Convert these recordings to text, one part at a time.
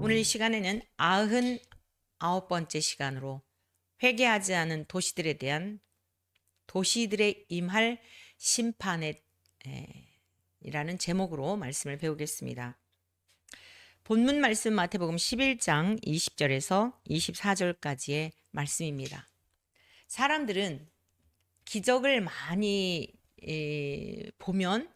오늘 이 시간에는 99번째 시간으로 회개하지 않은 도시들에 대한 도시들에 임할 심판에 이라는 제목으로 말씀을 배우겠습니다. 본문 말씀 마태복음 11장 20절에서 24절까지의 말씀입니다. 사람들은 기적을 많이 보면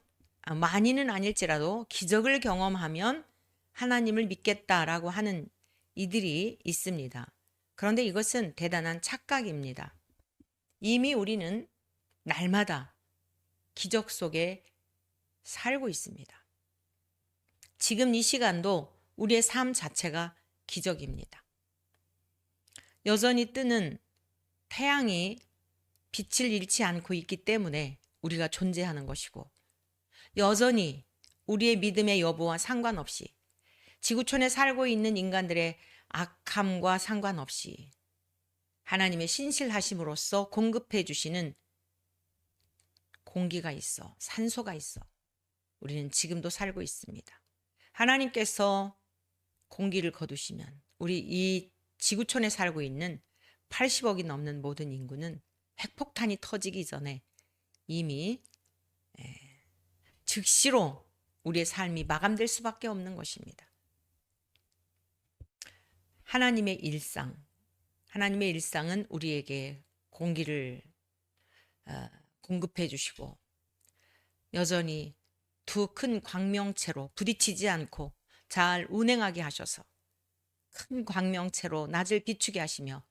많이는 아닐지라도 기적을 경험하면 하나님을 믿겠다라고 하는 이들이 있습니다. 그런데 이것은 대단한 착각입니다. 이미 우리는 날마다 기적 속에 살고 있습니다. 지금 이 시간도 우리의 삶 자체가 기적입니다. 여전히 뜨는 태양이 빛을 잃지 않고 있기 때문에 우리가 존재하는 것이고, 여전히 우리의 믿음의 여부와 상관없이 지구촌에 살고 있는 인간들의 악함과 상관없이 하나님의 신실하심으로써 공급해 주시는 공기가 있어, 산소가 있어. 우리는 지금도 살고 있습니다. 하나님께서 공기를 거두시면 우리 이 지구촌에 살고 있는 80억이 넘는 모든 인구는 핵폭탄이 터지기 전에 이미 즉시로 우리의 삶이 마감될 수밖에 없는 것입니다. 하나님의 일상은 우리에게 공기를 공급해 주시고, 여전히 두 큰 광명체로 부딪히지 않고 잘 운행하게 하셔서 큰 광명체로 낮을 비추게 하시며,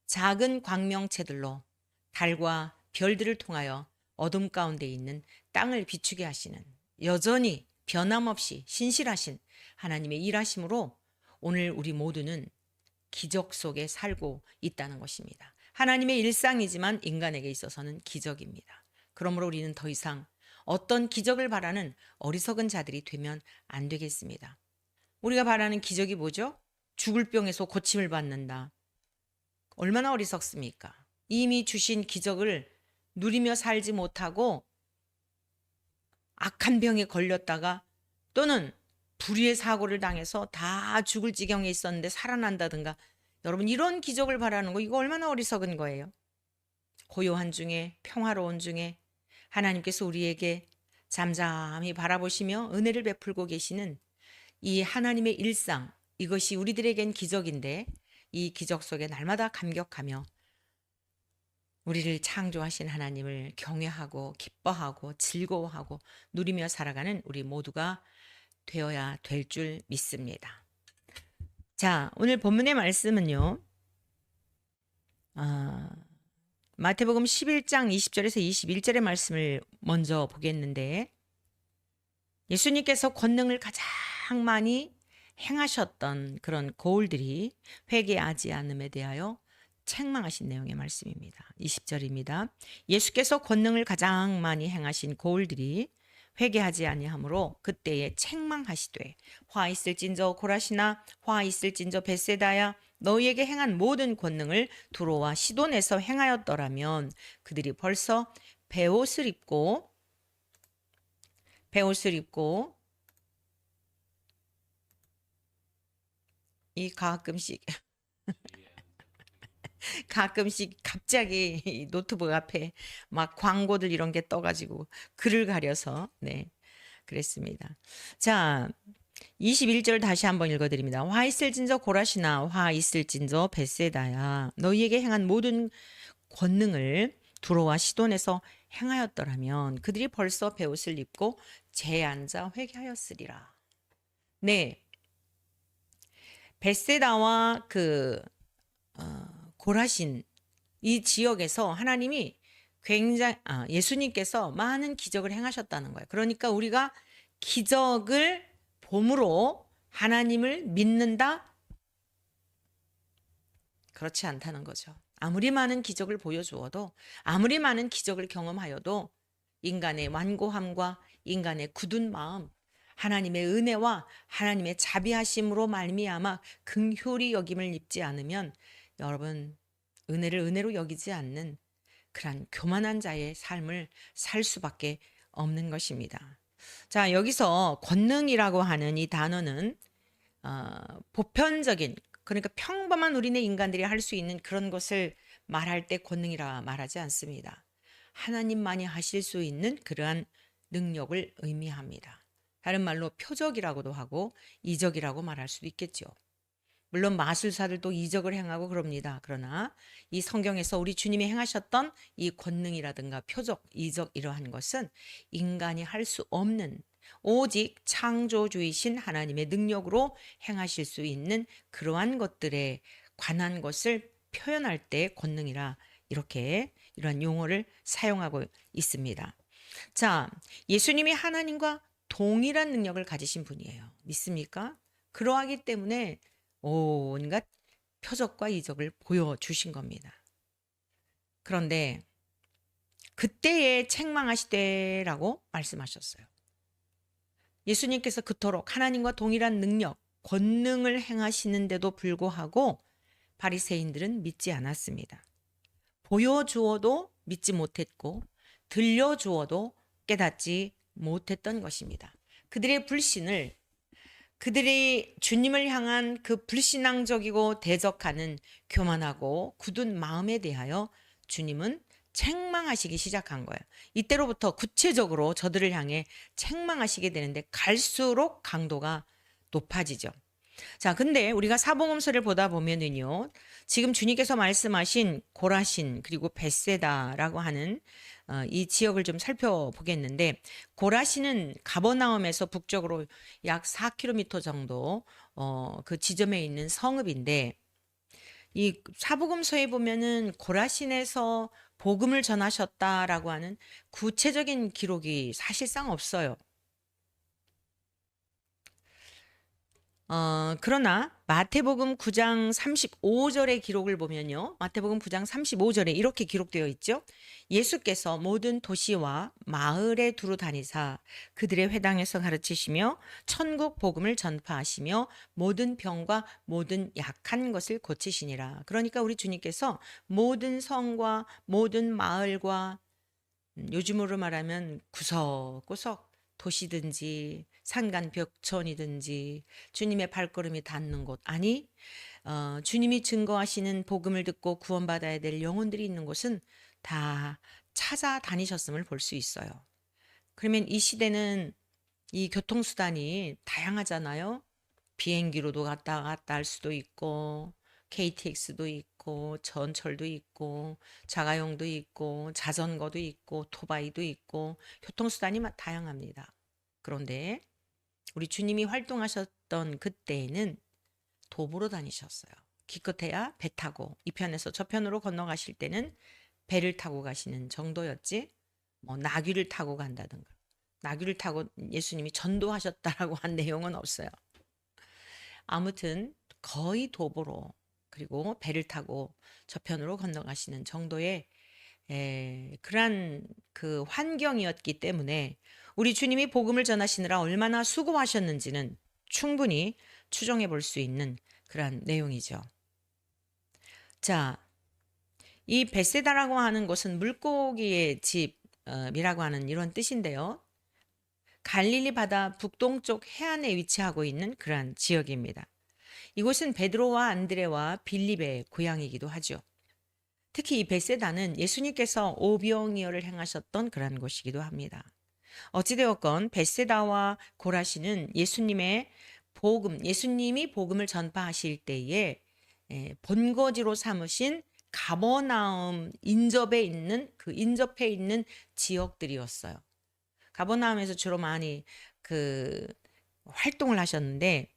작은 광명체들로 달과 별들을 통하여 어둠 가운데 있는 땅을 비추게 하시는, 여전히 변함없이 신실하신 하나님의 일하심으로 오늘 우리 모두는 기적 속에 살고 있다는 것입니다. 하나님의 일상이지만 인간에게 있어서는 기적입니다. 그러므로 우리는 더 이상 어떤 기적을 바라는 어리석은 자들이 되면 안 되겠습니다. 우리가 바라는 기적이 뭐죠? 죽을 병에서 고침을 받는다. 얼마나 어리석습니까? 이미 주신 기적을 누리며 살지 못하고 악한 병에 걸렸다가, 또는 불의의 사고를 당해서 다 죽을 지경에 있었는데 살아난다든가, 여러분 이런 기적을 바라는 거, 이거 얼마나 어리석은 거예요. 고요한 중에, 평화로운 중에 하나님께서 우리에게 잠잠히 바라보시며 은혜를 베풀고 계시는 이 하나님의 일상, 이것이 우리들에겐 기적인데, 이 기적 속에 날마다 감격하며 우리를 창조하신 하나님을 경외하고 기뻐하고 즐거워하고 누리며 살아가는 우리 모두가 되어야 될 줄 믿습니다. 자, 오늘 본문의 말씀은요, 마태복음 11장 20절에서 21절의 말씀을 먼저 보겠는데, 예수님께서 권능을 가장 많이 행하셨던 그런 고울들이 회개하지 않음에 대하여 책망하신 내용의 말씀입니다. 20절입니다. 예수께서 권능을 가장 많이 행하신 고울들이 회개하지 아니하므로 그때에 책망하시되, 화 있을진저 고라시나 화 있을진저 벳세다야, 너희에게 행한 모든 권능을 두로와 시돈에서 행하였더라면 그들이 벌써 베옷을 입고 이 가끔씩 갑자기 노트북 앞에 막 광고들 이런 게 떠가지고 글을 가려서 그랬습니다. 자, 21절 다시 한번 읽어드립니다. 화 있을진저 고라시나 화 있을진저 벳세다야, 너희에게 행한 모든 권능을 두로와 시돈에서 행하였더라면 그들이 벌써 베옷을 입고 재에 앉아 회개하였으리라. 네, 벳세다와 고라신 이 지역에서 하나님이 예수님께서 많은 기적을 행하셨다는 거예요. 그러니까 우리가 기적을 봄으로 하나님을 믿는다? 그렇지 않다는 거죠. 아무리 많은 기적을 보여주어도, 아무리 많은 기적을 경험하여도 인간의 완고함과 인간의 굳은 마음, 하나님의 은혜와 하나님의 자비하심으로 말미암아 긍휼히 여김을 입지 않으면, 여러분 은혜를 은혜로 여기지 않는 그런 교만한 자의 삶을 살 수밖에 없는 것입니다. 자, 여기서 권능이라고 하는 이 단어는 보편적인, 그러니까 평범한 우리네 인간들이 할 수 있는 그런 것을 말할 때 권능이라 말하지 않습니다. 하나님만이 하실 수 있는 그러한 능력을 의미합니다. 다른 말로 표적이라고도 하고 이적이라고 말할 수도 있겠죠. 물론 마술사들도 이적을 행하고 그럽니다. 그러나 이 성경에서 우리 주님이 행하셨던 이 권능이라든가 표적, 이적 이러한 것은 인간이 할 수 없는, 오직 창조주이신 하나님의 능력으로 행하실 수 있는 그러한 것들에 관한 것을 표현할 때 권능이라 이렇게 이런 용어를 사용하고 있습니다. 자, 예수님이 하나님과 동일한 능력을 가지신 분이에요. 믿습니까? 그러하기 때문에 온갖 표적과 이적을 보여주신 겁니다. 그런데 그때에 책망하시되라고 말씀하셨어요. 예수님께서 그토록 하나님과 동일한 능력, 권능을 행하시는데도 불구하고 바리새인들은 믿지 않았습니다. 보여주어도 믿지 못했고 들려주어도 깨닫지 못했던 것입니다. 그들의 불신을, 그들이 주님을 향한 그 불신앙적이고 대적하는 교만하고 굳은 마음에 대하여 주님은 책망하시기 시작한 거예요. 이때로부터 구체적으로 저들을 향해 책망하시게 되는데 갈수록 강도가 높아지죠. 자, 근데 우리가 사복음서를 보다 보면은요, 지금 주님께서 말씀하신 고라신 그리고 벳세다라고 하는 이 지역을 좀 살펴보겠는데, 고라신은 가버나움에서 북쪽으로 약 4km 정도 그 지점에 있는 성읍인데, 이 사복음서에 보면은 고라신에서 복음을 전하셨다라고 하는 구체적인 기록이 사실상 없어요. 그러나 마태복음 9장 35절의 기록을 보면요. 마태복음 9장 35절에 이렇게 기록되어 있죠. 예수께서 모든 도시와 마을에 두루 다니사 그들의 회당에서 가르치시며 천국 복음을 전파하시며 모든 병과 모든 약한 것을 고치시니라. 그러니까 우리 주님께서 모든 성과 모든 마을과 요즘으로 말하면 구석구석 도시든지 산간 벽천이든지 주님의 발걸음이 닿는 곳, 아니 주님이 증거하시는 복음을 듣고 구원받아야 될 영혼들이 있는 곳은 다 찾아다니셨음을 볼 수 있어요. 그러면 이 시대는 이 교통수단이 다양하잖아요. 비행기로도 갔다 갔다 할 수도 있고 KTX도 있고 전철도 있고 자가용도 있고 자전거도 있고 오토바이도 있고 교통수단이 다양합니다. 그런데 우리 주님이 활동하셨던 그때에는 도보로 다니셨어요. 기껏해야 배 타고 이 편에서 저 편으로 건너가실 때는 배를 타고 가시는 정도였지, 뭐 나귀를 타고 간다든가, 나귀를 타고 예수님이 전도하셨다라고 한 내용은 없어요. 아무튼 거의 도보로, 그리고 배를 타고 저편으로 건너가시는 정도의 그러한 그 환경이었기 때문에 우리 주님이 복음을 전하시느라 얼마나 수고하셨는지는 충분히 추정해 볼 수 있는 그러한 내용이죠. 자, 이 벳세다라고 하는 곳은 물고기의 집이라고 하는 이런 뜻인데요. 갈릴리 바다 북동쪽 해안에 위치하고 있는 그러한 지역입니다. 이곳은 베드로와 안드레와 빌립의 고향이기도 하죠. 특히 이 벳세다는 예수님께서 오병이어를 행하셨던 그러한 곳이기도 합니다. 어찌되었건 벳세다와 고라신은 예수님이 복음을 전파하실 때에 본거지로 삼으신 가버나움 인접해 있는 지역들이었어요. 가버나움에서 주로 많이 그 활동을 하셨는데,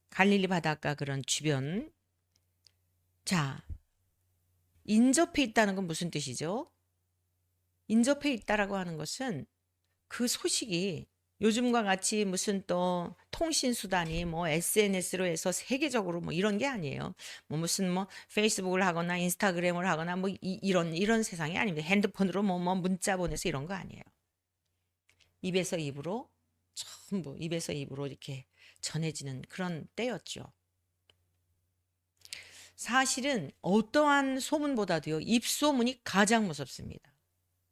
갈릴리 바닷가 그런 주변. 자, 인접해 있다는 건 무슨 뜻이죠? 인접해 있다라고 하는 것은 그 소식이 요즘과 같이 무슨 또 통신 수단이 뭐 SNS로 해서 세계적으로 뭐 이런 게 아니에요. 뭐 무슨 뭐 페이스북을 하거나 인스타그램을 하거나 뭐 이런 세상이 아닙니다. 핸드폰으로 뭐 문자 보내서 이런 거 아니에요. 입에서 입으로, 전부 입에서 입으로 이렇게 전해지는 그런 때였죠. 사실은 어떠한 소문보다도요, 입소문이 가장 무섭습니다.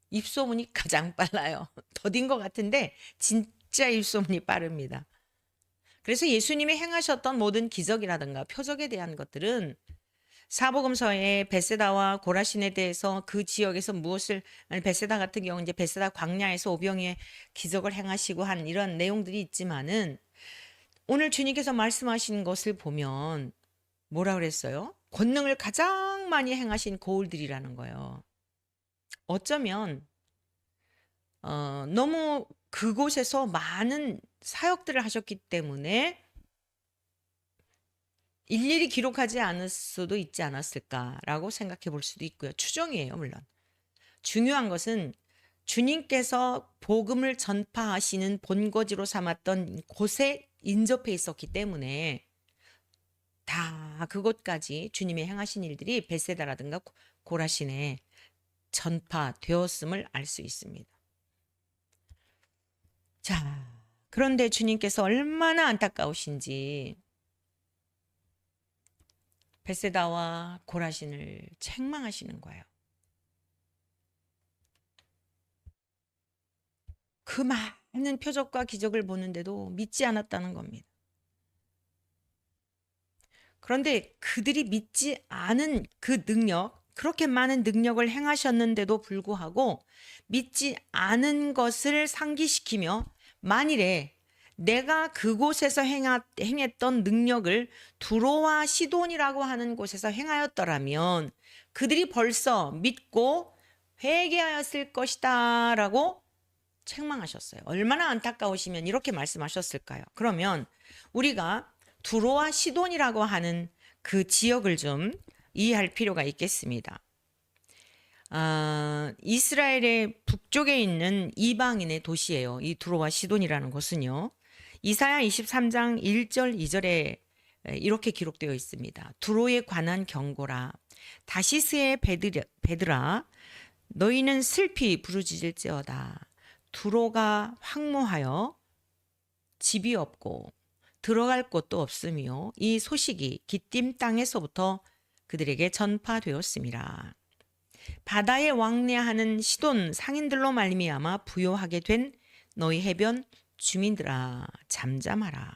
입소문이 가장 빨라요. 더딘 것 같은데 진짜 입소문이 빠릅니다. 그래서 예수님이 행하셨던 모든 기적이라든가 표적에 대한 것들은 사복음서에 베세다와 고라신에 대해서 그 지역에서 무엇을 베세다 같은 경우 이제 베세다 광야에서 오병이의 기적을 행하시고 한 이런 내용들이 있지만은 오늘 주님께서 말씀하신 것을 보면 뭐라 그랬어요? 권능을 가장 많이 행하신 고을들이라는 거예요. 어쩌면 너무 그곳에서 많은 사역들을 하셨기 때문에 일일이 기록하지 않을 수도 있지 않았을까라고 생각해 볼 수도 있고요. 추정이에요, 물론. 중요한 것은 주님께서 복음을 전파하시는 본거지로 삼았던 곳에 인접해 있었기 때문에 다 그곳까지 주님의 행하신 일들이 베세다라든가 고라신에 전파되었음을 알 수 있습니다. 자, 그런데 주님께서 얼마나 안타까우신지 베세다와 고라신을 책망하시는 거예요. 그 많은 표적과 기적을 보는데도 믿지 않았다는 겁니다. 그런데 그들이 믿지 않은 그 능력, 그렇게 많은 능력을 행하셨는데도 불구하고 믿지 않은 것을 상기시키며 만일에 내가 그곳에서 행했던 능력을 두로와 시돈이라고 하는 곳에서 행하였더라면 그들이 벌써 믿고 회개하였을 것이다 라고 책망하셨어요. 얼마나 안타까우시면 이렇게 말씀하셨을까요? 그러면 우리가 두로와 시돈이라고 하는 그 지역을 좀 이해할 필요가 있겠습니다. 이스라엘의 북쪽에 있는 이방인의 도시예요. 이 두로와 시돈이라는 곳은요. 이사야 23장 1절 2절에 이렇게 기록되어 있습니다. 두로에 관한 경고라. 다시스의 베드라 너희는 슬피 부르짖을지어다. 두로가 황무하여 집이 없고 들어갈 곳도 없으며 이 소식이 기띔 땅에서부터 그들에게 전파되었습니다. 바다에 왕래하는 시돈 상인들로 말미암아 부요하게 된 너희 해변 주민들아 잠잠하라.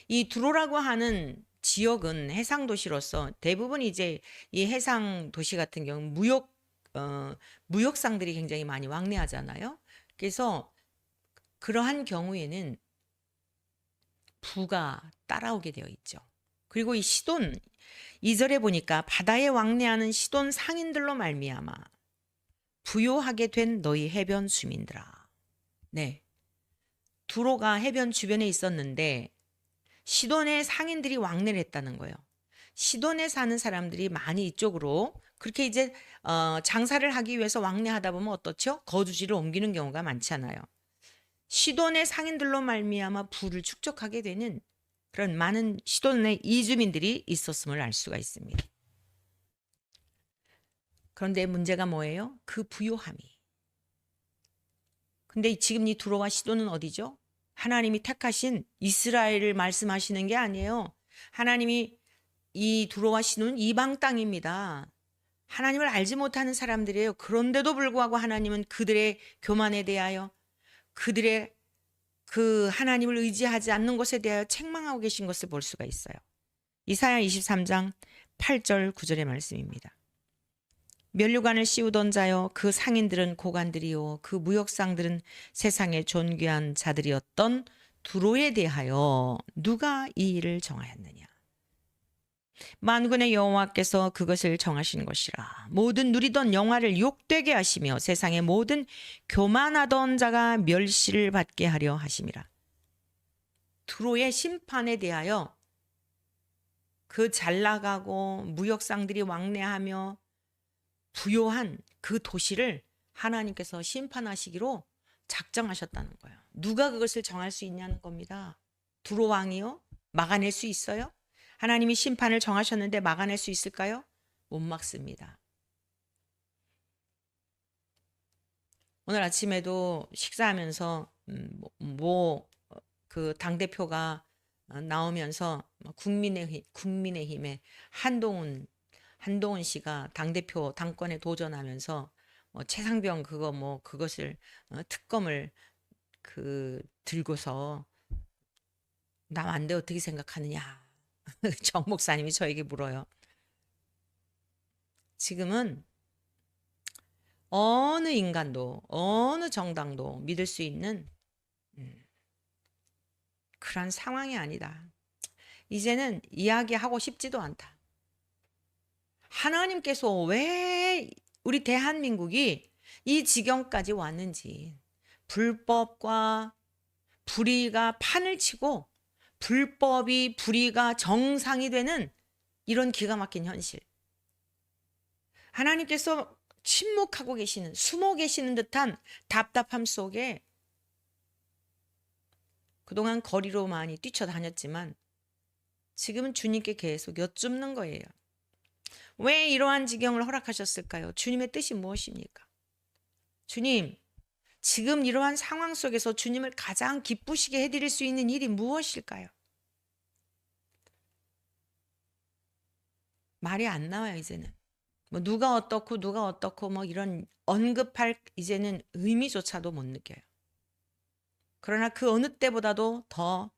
이 두로라고 하는 지역은 해상 도시로서 대부분 이제 이 해상 도시 같은 경우 무역상들이 굉장히 많이 왕래하잖아요. 그래서 그러한 경우에는 부가 따라오게 되어 있죠. 그리고 이 시돈 2절에 보니까 바다에 왕래하는 시돈 상인들로 말미암아 부요하게 된 너희 해변 주민들아. 네. 두로가 해변 주변에 있었는데 시돈의 상인들이 왕래를 했다는 거예요. 시돈에 사는 사람들이 많이 이쪽으로 그렇게 이제 장사를 하기 위해서 왕래하다 보면 어떻죠? 거주지를 옮기는 경우가 많잖아요. 시돈의 상인들로 말미암아 부를 축적하게 되는 그런 많은 시돈의 이주민들이 있었음을 알 수가 있습니다. 그런데 문제가 뭐예요? 그 부요함이. 근데 지금 이 두로와 시돈은 어디죠? 하나님이 택하신 이스라엘을 말씀하시는 게 아니에요. 하나님이 이 두로와 시돈은 이방 땅입니다. 하나님을 알지 못하는 사람들이에요. 그런데도 불구하고 하나님은 그들의 교만에 대하여 그들의 그 하나님을 의지하지 않는 것에 대하여 책망하고 계신 것을 볼 수가 있어요. 이사야 23장 8절 9절의 말씀입니다. 면류관을 씌우던 자여 그 상인들은 고관들이요 그 무역상들은 세상의 존귀한 자들이었던 두로에 대하여 누가 이 일을 정하였느냐. 만군의 여호와께서 그것을 정하신 것이라. 모든 누리던 영화를 욕되게 하시며 세상의 모든 교만하던 자가 멸시를 받게 하려 하심이라. 두로의 심판에 대하여 그 잘나가고 무역상들이 왕래하며 부요한 그 도시를 하나님께서 심판하시기로 작정하셨다는 거예요. 누가 그것을 정할 수 있냐는 겁니다. 두로 왕이요? 막아낼 수 있어요? 하나님이 심판을 정하셨는데 막아낼 수 있을까요? 못 막습니다. 오늘 아침에도 식사하면서 그 당대표가 나오면서 국민의힘의 한동훈 씨가 당대표 당권에 도전하면서 최상병 그것을 특검을 들고서 나 안돼 어떻게 생각하느냐. 정 목사님이 저에게 물어요. 지금은 어느 인간도 어느 정당도 믿을 수 있는 그런 상황이 아니다. 이제는 이야기하고 싶지도 않다. 하나님께서 왜 우리 대한민국이 이 지경까지 왔는지, 불법과 불의가 판을 치고 불법이 불의가 정상이 되는 이런 기가 막힌 현실. 하나님께서 침묵하고 계시는, 숨어 계시는 듯한 답답함 속에 그동안 거리로 많이 뛰쳐다녔지만 지금은 주님께 계속 여쭙는 거예요. 왜 이러한 지경을 허락하셨을까요? 주님의 뜻이 무엇입니까? 주님, 지금 이러한 상황 속에서 주님을 가장 기쁘시게 해드릴 수 있는 일이 무엇일까요? 말이 안 나와요, 이제는. 뭐 누가 어떻고 뭐 이런 언급할 이제는 의미조차도 못 느껴요. 그러나 그 어느 때보다도 더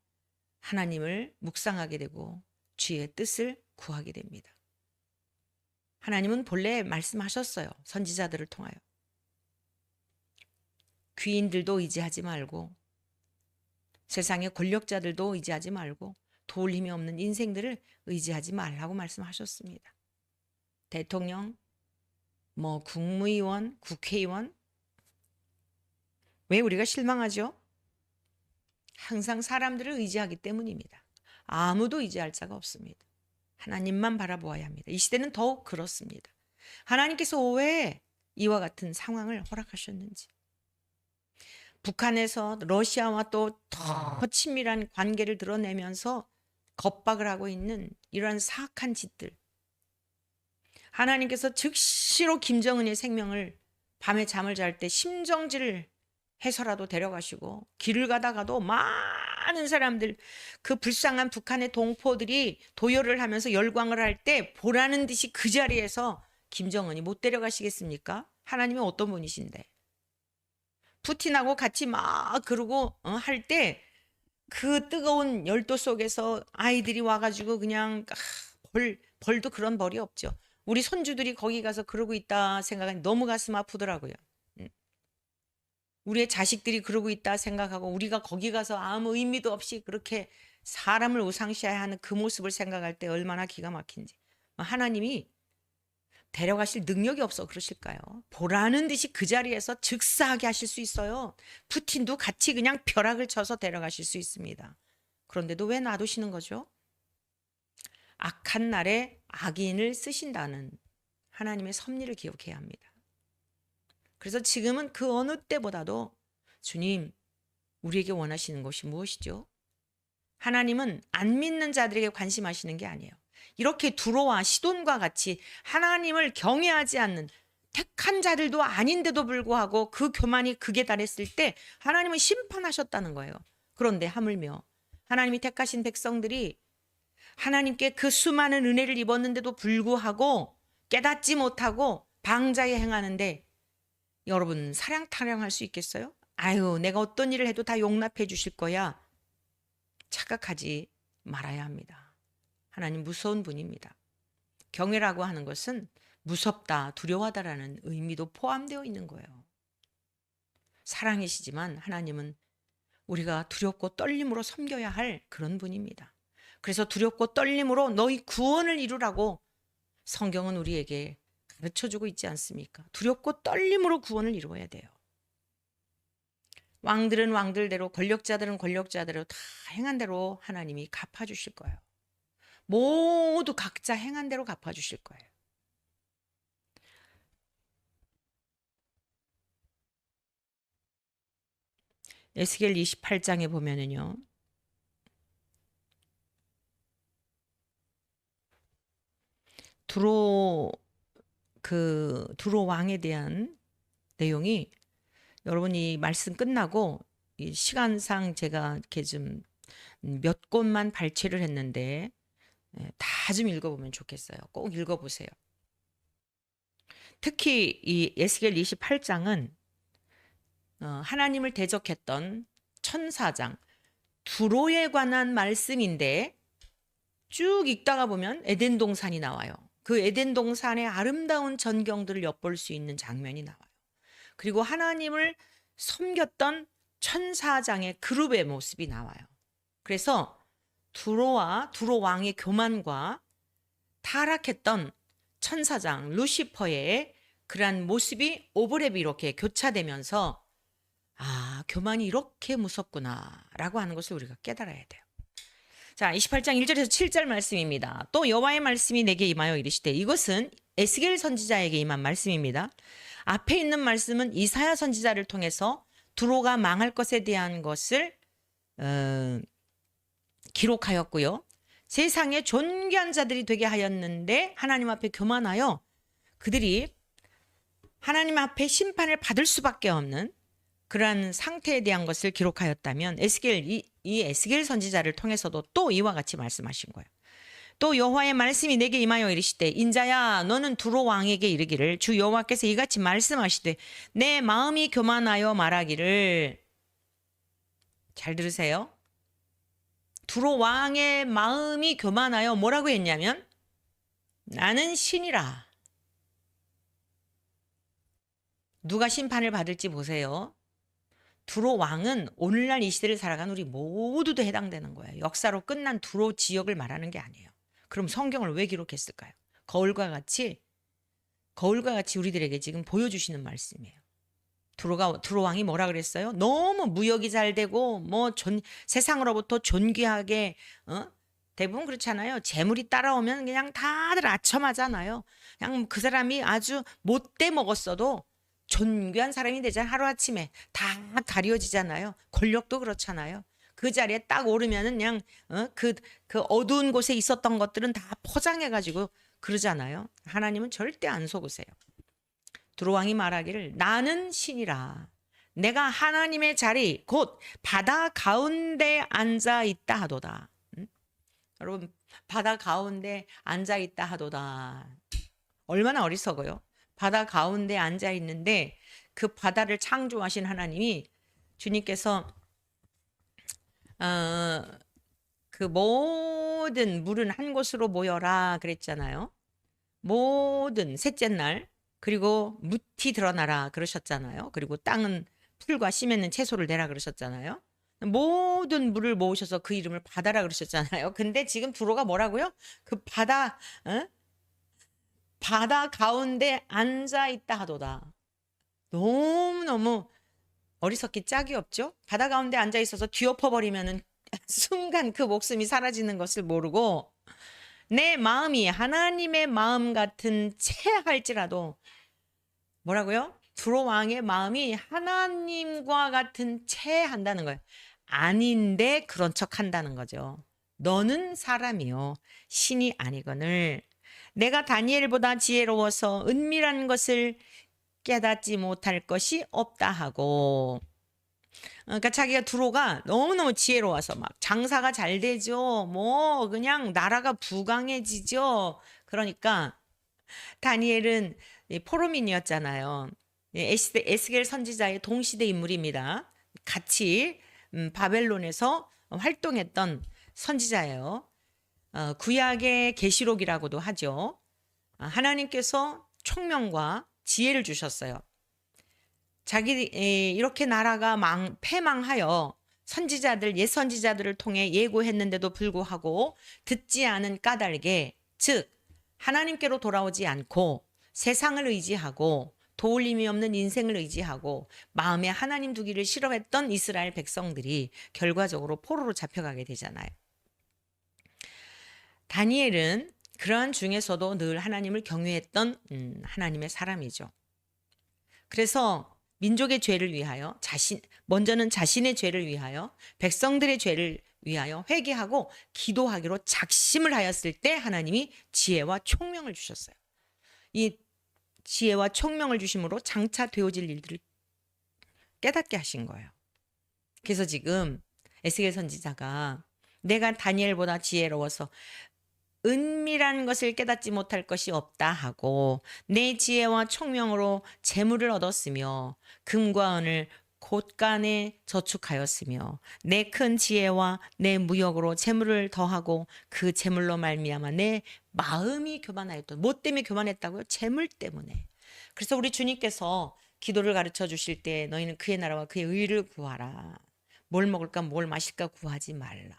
하나님을 묵상하게 되고 주의 뜻을 구하게 됩니다. 하나님은 본래 말씀하셨어요. 선지자들을 통하여. 귀인들도 의지하지 말고 세상의 권력자들도 의지하지 말고 도울 힘이 없는 인생들을 의지하지 말라고 말씀하셨습니다. 대통령, 뭐 국무위원, 국회의원. 왜 우리가 실망하죠? 항상 사람들을 의지하기 때문입니다. 아무도 의지할 자가 없습니다. 하나님만 바라보아야 합니다. 이 시대는 더욱 그렇습니다. 하나님께서 왜 이와 같은 상황을 허락하셨는지. 북한에서 러시아와 또 더 친밀한 관계를 드러내면서 겁박을 하고 있는 이러한 사악한 짓들. 하나님께서 즉시로 김정은의 생명을 밤에 잠을 잘 때 심정지를 해서라도 데려가시고 길을 가다가도 많은 사람들 그 불쌍한 북한의 동포들이 도열을 하면서 열광을 할 때 보라는 듯이 그 자리에서 김정은이 못 데려가시겠습니까? 하나님은 어떤 분이신데 푸틴하고 같이 막 그러고 할 때 그 뜨거운 열도 속에서 아이들이 와가지고 그냥 벌도 그런 벌이 없죠. 우리 손주들이 거기 가서 그러고 있다 생각하니 너무 가슴 아프더라고요. 우리의 자식들이 그러고 있다 생각하고 우리가 거기 가서 아무 의미도 없이 그렇게 사람을 우상시하는 그 모습을 생각할 때 얼마나 기가 막힌지. 하나님이 데려가실 능력이 없어 그러실까요? 보라는 듯이 그 자리에서 즉사하게 하실 수 있어요. 푸틴도 같이 그냥 벼락을 쳐서 데려가실 수 있습니다. 그런데도 왜 놔두시는 거죠? 악한 날에 악인을 쓰신다는 하나님의 섭리를 기억해야 합니다. 그래서 지금은 그 어느 때보다도 주님, 우리에게 원하시는 것이 무엇이죠? 하나님은 안 믿는 자들에게 관심하시는 게 아니에요. 이렇게 두로와 시돈과 같이 하나님을 경외하지 않는 택한 자들도 아닌데도 불구하고 그 교만이 극에 달했을 때 하나님은 심판하셨다는 거예요. 그런데 하물며 하나님이 택하신 백성들이 하나님께 그 수많은 은혜를 입었는데도 불구하고 깨닫지 못하고 방자에 행하는데 여러분 사량타령할 수 있겠어요? 아유, 내가 어떤 일을 해도 다 용납해 주실 거야. 착각하지 말아야 합니다. 하나님 무서운 분입니다. 경외라고 하는 것은 무섭다, 두려워하다라는 의미도 포함되어 있는 거예요. 사랑이시지만 하나님은 우리가 두렵고 떨림으로 섬겨야 할 그런 분입니다. 그래서 두렵고 떨림으로 너희 구원을 이루라고 성경은 우리에게 가르쳐주고 있지 않습니까? 두렵고 떨림으로 구원을 이루어야 돼요. 왕들은 왕들대로, 권력자들은 권력자대로 다 행한 대로 하나님이 갚아주실 거예요. 모두 각자 행한 대로 갚아주실 거예요. 에스겔 28장에 보면은요. 두로 왕에 대한 내용이 여러분이 말씀 끝나고 이 시간상 제가 이렇게 좀 몇 곳만 발췌를 했는데 다 좀 읽어보면 좋겠어요. 꼭 읽어보세요. 특히 이 에스겔 28장은 하나님을 대적했던 천사장 두로에 관한 말씀인데 쭉 읽다가 보면 에덴 동산이 나와요. 그 에덴 동산의 아름다운 전경들을 엿볼 수 있는 장면이 나와요. 그리고 하나님을 섬겼던 천사장의 그룹의 모습이 나와요. 그래서 두로 왕의 교만과 타락했던 천사장 루시퍼의 그러한 모습이 오버랩이 이렇게 교차되면서 교만이 이렇게 무섭구나라고 하는 것을 우리가 깨달아야 돼요. 자, 28장 1절에서 7절 말씀입니다. 또 여호와의 말씀이 내게 임하여 이르시되, 이것은 에스겔 선지자에게 임한 말씀입니다. 앞에 있는 말씀은 이사야 선지자를 통해서 두로가 망할 것에 대한 것을 기록하였고요. 세상에 존귀한 자들이 되게 하였는데 하나님 앞에 교만하여 그들이 하나님 앞에 심판을 받을 수밖에 없는 그러한 상태에 대한 것을 기록하였다면 이 에스겔 선지자를 통해서도 또 이와 같이 말씀하신 거예요. 또 여호와의 말씀이 내게 임하여 이르시되, 인자야 너는 두로 왕에게 이르기를, 주 여호와께서 이같이 말씀하시되, 내 마음이 교만하여 말하기를. 잘 들으세요. 두로 왕의 마음이 교만하여 뭐라고 했냐면, 나는 신이라. 누가 심판을 받을지 보세요. 두로 왕은 오늘날 이 시대를 살아가는 우리 모두도 해당되는 거예요. 역사로 끝난 두로 지역을 말하는 게 아니에요. 그럼 성경을 왜 기록했을까요? 거울과 같이 우리들에게 지금 보여주시는 말씀이에요. 두로 왕이 뭐라 그랬어요? 너무 무역이 잘 되고 세상으로부터 존귀하게 대부분 그렇잖아요. 재물이 따라오면 그냥 다들 아첨하잖아요. 그냥 그 사람이 아주 못돼 먹었어도 존귀한 사람이 되잖아요. 하루아침에 다 가려지잖아요. 권력도 그렇잖아요. 그 자리에 딱 오르면은 그냥 그 어두운 곳에 있었던 것들은 다 포장해가지고 그러잖아요. 하나님은 절대 안 속으세요. 두로 왕이 말하기를, 나는 신이라. 내가 하나님의 자리 곧 바다 가운데 앉아 있다 하도다. 여러분, 바다 가운데 앉아 있다 하도다. 얼마나 어리석어요. 바다 가운데 앉아 있는데 그 바다를 창조하신 하나님이, 주님께서 그 모든 물은 한 곳으로 모여라 그랬잖아요. 모든 셋째 날, 그리고 묻히 드러나라 그러셨잖아요. 그리고 땅은 풀과 씨 맺는 채소를 내라 그러셨잖아요. 모든 물을 모으셔서 그 이름을 바다라 그러셨잖아요. 근데 지금 두로가 뭐라고요? 그 바다 가운데 앉아 있다 하도다. 너무너무 어리석기 짝이 없죠? 바다 가운데 앉아 있어서 뒤엎어버리면은 순간 그 목숨이 사라지는 것을 모르고, 내 마음이 하나님의 마음 같은 체할지라도, 뭐라고요? 두로 왕의 마음이 하나님과 같은 체한다는 거예요. 아닌데 그런 척 한다는 거죠. 너는 사람이요 신이 아니거늘 내가 다니엘보다 지혜로워서 은밀한 것을 깨닫지 못할 것이 없다 하고. 그러니까 자기가 두로가 너무너무 지혜로워서 막 장사가 잘 되죠. 그냥 나라가 부강해지죠. 그러니까 다니엘은 포로민이었잖아요. 에스겔 선지자의 동시대 인물입니다. 같이 바벨론에서 활동했던 선지자예요. 구약의 계시록이라고도 하죠. 하나님께서 총명과 지혜를 주셨어요. 이렇게 나라가 패망하여 옛 선지자들을 통해 예고했는데도 불구하고 듣지 않은 까닭에, 즉 하나님께로 돌아오지 않고 세상을 의지하고 도울림이 없는 인생을 의지하고 마음에 하나님 두기를 싫어했던 이스라엘 백성들이 결과적으로 포로로 잡혀가게 되잖아요. 다니엘은 그러한 중에서도 늘 하나님을 경외했던 하나님의 사람이죠. 그래서 민족의 죄를 위하여 먼저는 자신의 죄를 위하여 백성들의 죄를 위하여 회개하고 기도하기로 작심을 하였을 때 하나님이 지혜와 총명을 주셨어요. 이 지혜와 총명을 주심으로 장차 되어질 일들을 깨닫게 하신 거예요. 그래서 지금 에스겔 선지자가 내가 다니엘보다 지혜로워서 은밀한 것을 깨닫지 못할 것이 없다 하고 내 지혜와 총명으로 재물을 얻었으며 금과 은을 곳간에 저축하였으며 내 큰 지혜와 내 무역으로 재물을 더하고 그 재물로 말미암아 내 마음이 교만하였던. 뭐 때문에 교만했다고요? 재물 때문에. 그래서 우리 주님께서 기도를 가르쳐 주실 때 너희는 그의 나라와 그의 의를 구하라. 뭘 먹을까 뭘 마실까 구하지 말라.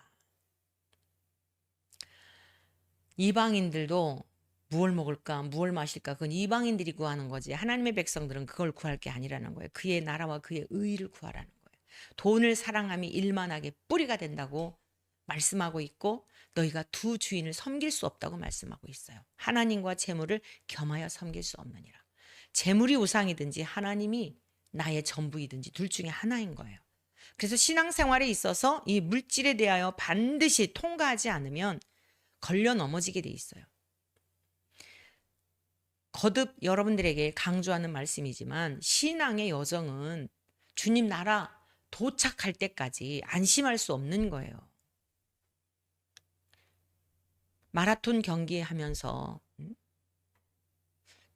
이방인들도 무엇을 먹을까 무엇을 마실까 그건 이방인들이 구하는 거지. 하나님의 백성들은 그걸 구할 게 아니라는 거예요. 그의 나라와 그의 의를 구하라는 거예요. 돈을 사랑함이 일만하게 뿌리가 된다고 말씀하고 있고 너희가 두 주인을 섬길 수 없다고 말씀하고 있어요. 하나님과 재물을 겸하여 섬길 수 없느니라. 재물이 우상이든지 하나님이 나의 전부이든지 둘 중에 하나인 거예요. 그래서 신앙생활에 있어서 이 물질에 대하여 반드시 통과하지 않으면 걸려 넘어지게 돼 있어요. 거듭 여러분들에게 강조하는 말씀이지만 신앙의 여정은 주님 나라 도착할 때까지 안심할 수 없는 거예요. 마라톤 경기하면서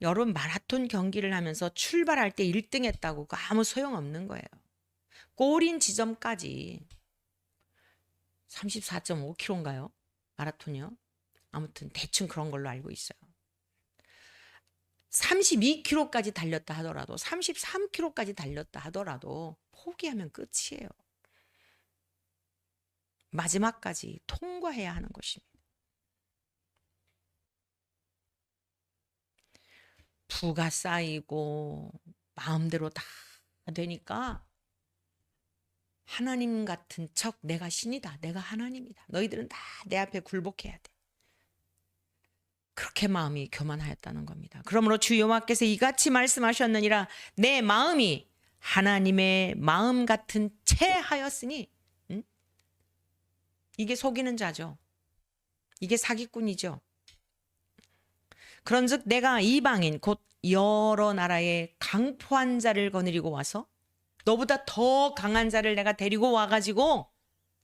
여러분 마라톤 경기를 하면서 출발할 때 1등 했다고 아무 소용없는 거예요. 골인 지점까지 34.5km인가요? 마라톤이요? 아무튼 대충 그런 걸로 알고 있어요. 32km까지 달렸다 하더라도 33km까지 달렸다 하더라도 포기하면 끝이에요. 마지막까지 통과해야 하는 것입니다. 부가 쌓이고 마음대로 다 되니까 하나님 같은 척 내가 신이다. 내가 하나님이다. 너희들은 다 내 앞에 굴복해야 돼. 그렇게 마음이 교만하였다는 겁니다. 그러므로 주 여호와께서 이같이 말씀하셨느니라. 내 마음이 하나님의 마음 같은 채 하였으니 이게 속이는 자죠. 이게 사기꾼이죠. 그런즉 내가 이방인 곧 여러 나라의 강포한 자를 거느리고 와서 너보다 더 강한 자를 내가 데리고 와가지고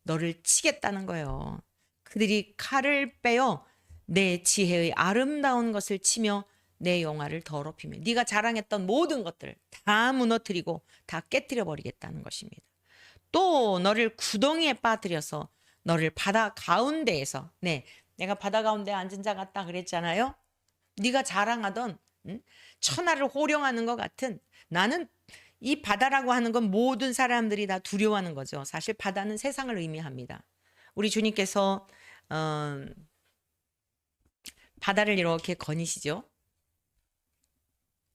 너를 치겠다는 거예요. 그들이 칼을 빼어 내 지혜의 아름다운 것을 치며 내 영화를 더럽히며 네가 자랑했던 모든 것들 다 무너뜨리고 다 깨뜨려 버리겠다는 것입니다. 또 너를 구덩이에 빠뜨려서 너를 바다 가운데에서 내가 바다 가운데 앉은 자 같다 그랬잖아요. 네가 자랑하던 천하를 호령하는 것 같은 나는 이 바다라고 하는 건 모든 사람들이 다 두려워하는 거죠. 사실 바다는 세상을 의미합니다. 우리 주님께서 바다를 이렇게 거니시죠.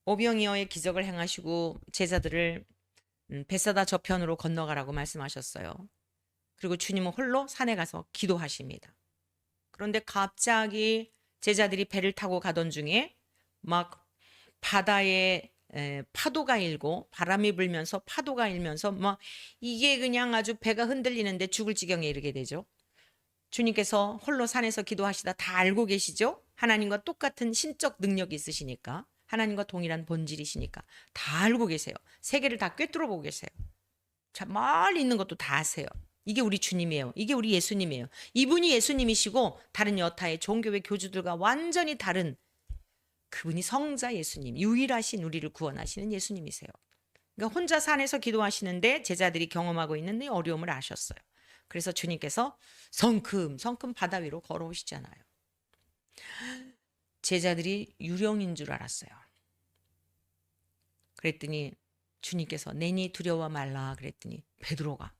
오병이어의 기적을 행하시고 제자들을 벳사다 저편으로 건너가라고 말씀하셨어요. 그리고 주님은 홀로 산에 가서 기도하십니다. 그런데 갑자기 제자들이 배를 타고 가던 중에 막 바다에 파도가 일고 바람이 불면서 파도가 일면서 막 이게 그냥 아주 배가 흔들리는데 죽을 지경에 이르게 되죠. 주님께서 홀로 산에서 기도하시다 다 알고 계시죠? 하나님과 똑같은 신적 능력이 있으시니까 하나님과 동일한 본질이시니까 다 알고 계세요. 세계를 다 꿰뚫어 보고 계세요. 자, 멀리 있는 것도 다 아세요. 이게 우리 주님이에요. 이게 우리 예수님이에요. 이분이 예수님이시고 다른 여타의 종교의 교주들과 완전히 다른 그분이 성자 예수님, 유일하신 우리를 구원하시는 예수님이세요. 그러니까 혼자 산에서 기도하시는데 제자들이 경험하고 있는 이 어려움을 아셨어요. 그래서 주님께서 성큼 바다 위로 걸어오시잖아요. 제자들이 유령인 줄 알았어요. 그랬더니 주님께서 내니 두려워 말라 그랬더니 베드로가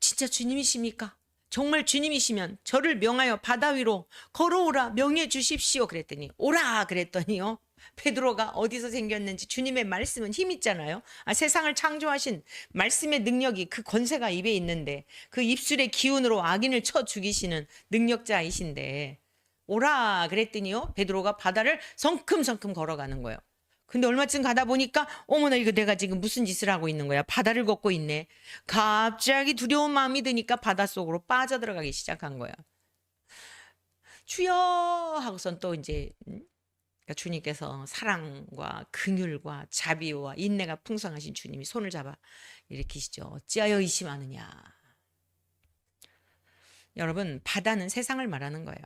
진짜 주님이십니까? 정말 주님이시면 저를 명하여 바다 위로 걸어오라 명해 주십시오 그랬더니 오라 그랬더니요. 베드로가 어디서 생겼는지 주님의 말씀은 힘 있잖아요. 세상을 창조하신 말씀의 능력이 그 권세가 입에 있는데 그 입술의 기운으로 악인을 쳐 죽이시는 능력자이신데 오라 그랬더니요. 베드로가 바다를 성큼성큼 걸어가는 거예요. 근데 얼마쯤 가다 보니까 어머나 이거 내가 지금 무슨 짓을 하고 있는 거야. 바다를 걷고 있네. 갑자기 두려운 마음이 드니까 바닷속으로 빠져들어가기 시작한 거야. 주여 하고선 또 이제 그러니까 주님께서 사랑과 긍휼과 자비와 인내가 풍성하신 주님이 손을 잡아 일으키시죠. 어찌하여 의심하느냐. 여러분 바다는 세상을 말하는 거예요.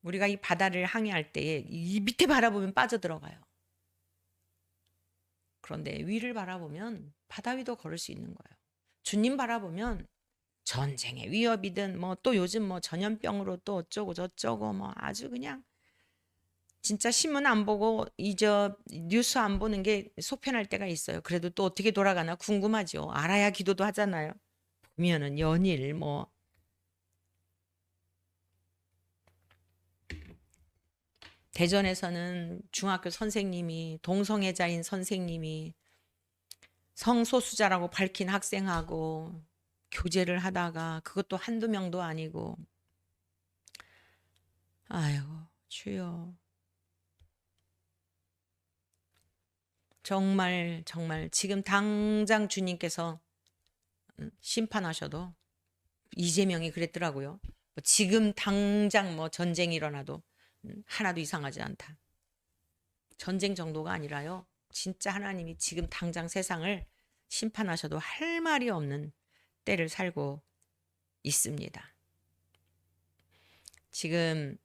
우리가 이 바다를 항해할 때에 이 밑에 바라보면 빠져들어가요. 그런데 위를 바라보면 바다 위도 걸을 수 있는 거예요. 주님 바라보면 전쟁의 위협이든 뭐 또 요즘 뭐 전염병으로 또 어쩌고 저쩌고 뭐 아주 그냥 진짜 신문 안 보고 이저 뉴스 안 보는 게 속편할 때가 있어요. 그래도 또 어떻게 돌아가나 궁금하죠. 알아야 기도도 하잖아요. 보면은 연일 뭐 대전에서는 중학교 선생님이 동성애자인 선생님이 성소수자라고 밝힌 학생하고 교제를 하다가 그것도 한두 명도 아니고 아이고 주여 정말 정말 지금 당장 주님께서 심판하셔도 이재명이 그랬더라고요. 뭐 지금 당장 뭐 전쟁이 일어나도 하나도 이상하지 않다. 전쟁 정도가 아니라요. 진짜 하나님이 지금 당장 세상을 심판하셔도 할 말이 없는 때를 살고 있습니다. 지금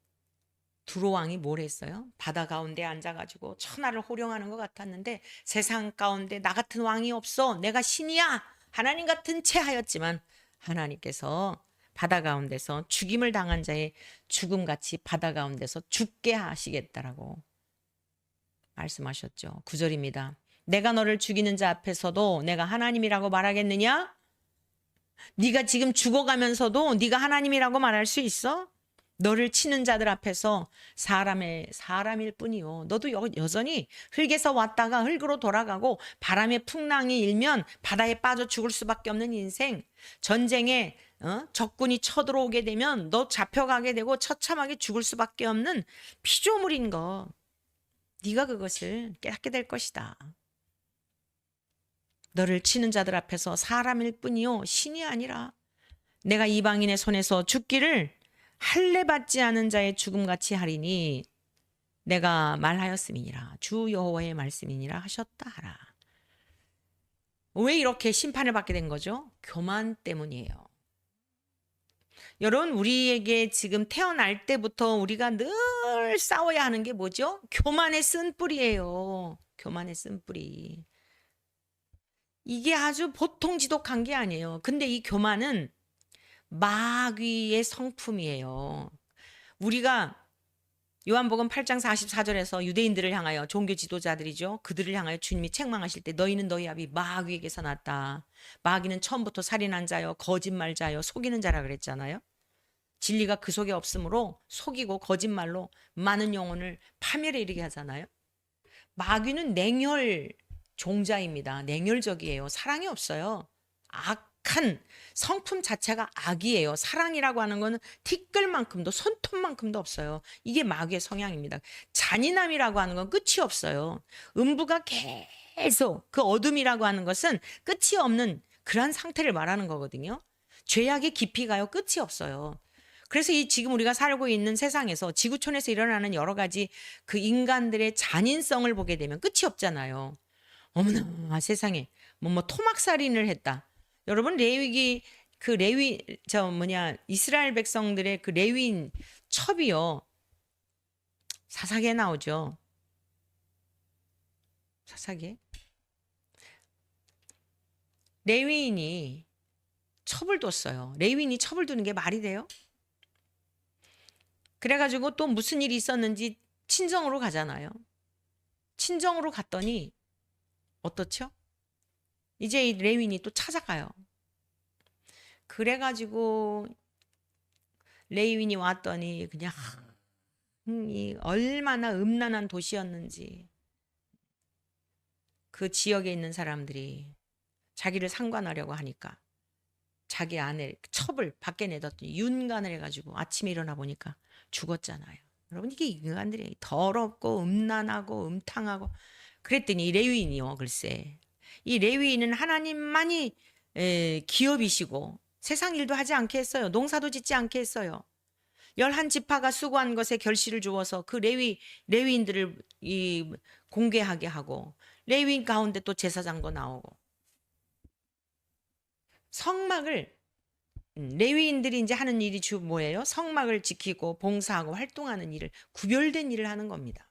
두로왕이 뭘 했어요? 바다 가운데 앉아가지고 천하를 호령하는 것 같았는데 세상 가운데 나 같은 왕이 없어. 내가 신이야. 하나님 같은 체하였지만 하나님께서 바다 가운데서 죽임을 당한 자의 죽음같이 바다 가운데서 죽게 하시겠다라고 말씀하셨죠. 9절입니다. 내가 너를 죽이는 자 앞에서도 내가 하나님이라고 말하겠느냐? 네가 지금 죽어가면서도 네가 하나님이라고 말할 수 있어? 너를 치는 자들 앞에서 사람일 뿐이요. 너도 여전히 흙에서 왔다가 흙으로 돌아가고 바람의 풍랑이 일면 바다에 빠져 죽을 수밖에 없는 인생. 전쟁에 적군이 쳐들어오게 되면 너 잡혀가게 되고 처참하게 죽을 수밖에 없는 피조물인 거. 네가 그것을 깨닫게 될 것이다. 너를 치는 자들 앞에서 사람일 뿐이요 신이 아니라 내가 이방인의 손에서 죽기를 할례 받지 않은 자의 죽음같이 하리니 내가 말하였음이니라. 주 여호와의 말씀이니라 하셨다 하라. 왜 이렇게 심판을 받게 된 거죠? 교만 때문이에요. 여러분 우리에게 지금 태어날 때부터 우리가 늘 싸워야 하는 게 뭐죠? 교만의 쓴뿌리예요. 교만의 쓴뿌리. 이게 아주 보통 지독한 게 아니에요. 근데 이 교만은 마귀의 성품이에요. 우리가 요한복음 8장 44절에서 유대인들을 향하여 종교 지도자들이죠. 그들을 향하여 주님이 책망하실 때 너희는 너희 아비 마귀에게서 났다. 마귀는 처음부터 살인한 자요 거짓말자요 속이는 자라 그랬잖아요. 진리가 그 속에 없으므로 속이고 거짓말로 많은 영혼을 파멸에 이르게 하잖아요. 마귀는 냉혈 종자입니다. 냉혈적이에요. 사랑이 없어요. 악한 성품 자체가 악이에요. 사랑이라고 하는 거는 티끌만큼도 손톱만큼도 없어요. 이게 마귀의 성향입니다. 잔인함이라고 하는 건 끝이 없어요. 음부가 계속 그 어둠이라고 하는 것은 끝이 없는 그러한 상태를 말하는 거거든요. 죄악의 깊이가요 끝이 없어요. 그래서 이 지금 우리가 살고 있는 세상에서 지구촌에서 일어나는 여러 가지 그 인간들의 잔인성을 보게 되면 끝이 없잖아요. 어머나 세상에 뭐 토막살인을 했다. 여러분 레위기 그 레위 이스라엘 백성들의 그 레위인 첩이요 사사기에 나오죠. 사사기에 레위인이 첩을 뒀어요. 레위인이 첩을 두는 게 말이 돼요? 그래가지고 또 무슨 일이 있었는지 친정으로 가잖아요. 친정으로 갔더니 어떻죠? 이제 이 레위인이 또 찾아가요. 그래가지고 레위인이 왔더니 그냥 이 얼마나 음란한 도시였는지 그 지역에 있는 사람들이 자기를 상관하려고 하니까 자기 아내 첩을 밖에 내뒀더니 윤간을 해가지고 아침에 일어나 보니까 죽었잖아요. 여러분 이게 인간들이 더럽고 음란하고 음탕하고 그랬더니 레위인이요 글쎄 이 레위인은 하나님만이 기업이시고 세상 일도 하지 않게 했어요. 농사도 짓지 않게 했어요. 11지파가 수고한 것에 결실을 주어서 그 레위인들을 공개하게 하고 레위인 가운데 또 제사장도 나오고 성막을 레위인들이 이제 하는 일이 뭐예요? 성막을 지키고 봉사하고 활동하는 일을 구별된 일을 하는 겁니다.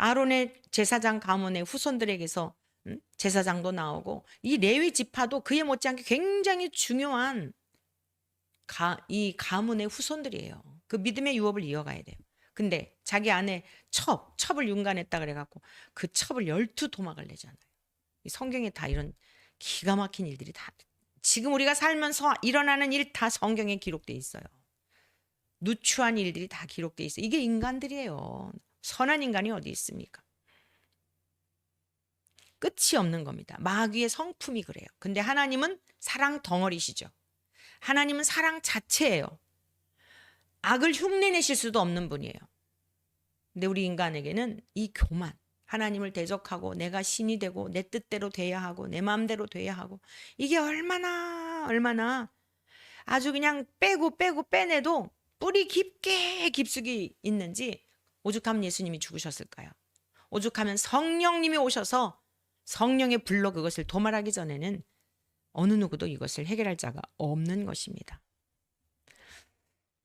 아론의 제사장 가문의 후손들에게서 제사장도 나오고 이 레위 지파도 그에 못지않게 굉장히 중요한 이 가문의 후손들이에요. 그 믿음의 유업을 이어가야 돼요. 근데 자기 아내 첩을 윤간했다 그래갖고 그 첩을 12토막을 내잖아요. 이 성경에 다 이런 기가 막힌 일들이 다 지금 우리가 살면서 일어나는 일 다 성경에 기록돼 있어요. 누추한 일들이 다 기록돼 있어요. 이게 인간들이에요. 선한 인간이 어디 있습니까? 끝이 없는 겁니다. 마귀의 성품이 그래요. 근데 하나님은 사랑 덩어리시죠. 하나님은 사랑 자체예요. 악을 흉내내실 수도 없는 분이에요. 근데 우리 인간에게는 이 교만, 하나님을 대적하고 내가 신이 되고 내 뜻대로 돼야 하고 내 마음대로 돼야 하고 이게 얼마나 아주 그냥 빼고 빼내도 뿌리 깊숙이 있는지 오죽하면 예수님이 죽으셨을까요? 오죽하면 성령님이 오셔서 성령의 불로 그것을 도말하기 전에는 어느 누구도 이것을 해결할 자가 없는 것입니다.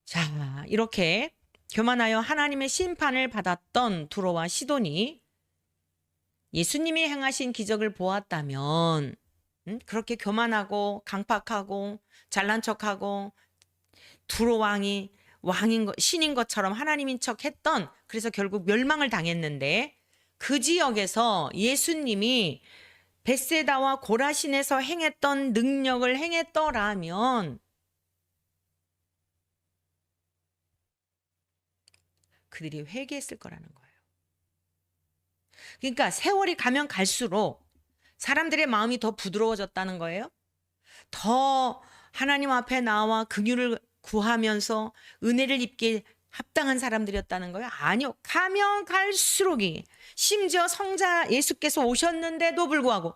자, 이렇게 교만하여 하나님의 심판을 받았던 두로와 시돈이 예수님이 행하신 기적을 보았다면 그렇게 교만하고 강팍하고 잘난 척하고 두로 왕이 신인 것처럼 하나님인 척 했던 그래서 결국 멸망을 당했는데 그 지역에서 예수님이 벳세다와 고라신에서 행했던 능력을 행했더라면 그들이 회개했을 거라는 거예요. 그러니까 세월이 가면 갈수록 사람들의 마음이 더 부드러워졌다는 거예요. 더 하나님 앞에 나와 긍휼을 구하면서 은혜를 입게 합당한 사람들이었다는 거예요. 아니요. 가면 갈수록이 심지어 성자 예수께서 오셨는데도 불구하고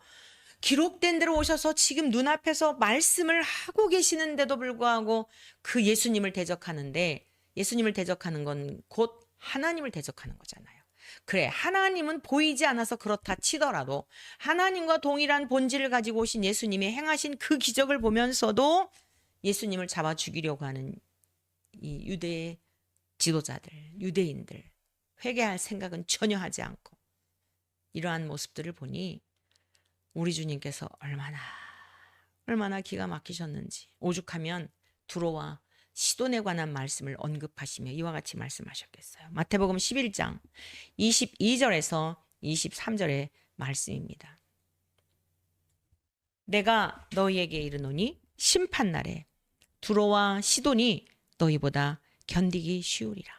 기록된 대로 오셔서 지금 눈앞에서 말씀을 하고 계시는데도 불구하고 그 예수님을 대적하는데 예수님을 대적하는 건 곧 하나님을 대적하는 거잖아요. 그래, 하나님은 보이지 않아서 그렇다 치더라도 하나님과 동일한 본질을 가지고 오신 예수님이 행하신 그 기적을 보면서도 예수님을 잡아 죽이려고 하는 이 유대의 지도자들, 유대인들 회개할 생각은 전혀 하지 않고 이러한 모습들을 보니 우리 주님께서 얼마나 기가 막히셨는지 오죽하면 두로와 시돈에 관한 말씀을 언급하시며 이와 같이 말씀하셨겠어요. 마태복음 11장 22절에서 23절의 말씀입니다. 내가 너희에게 이르노니 심판날에 두로와 시돈이 너희보다 견디기 쉬우리라.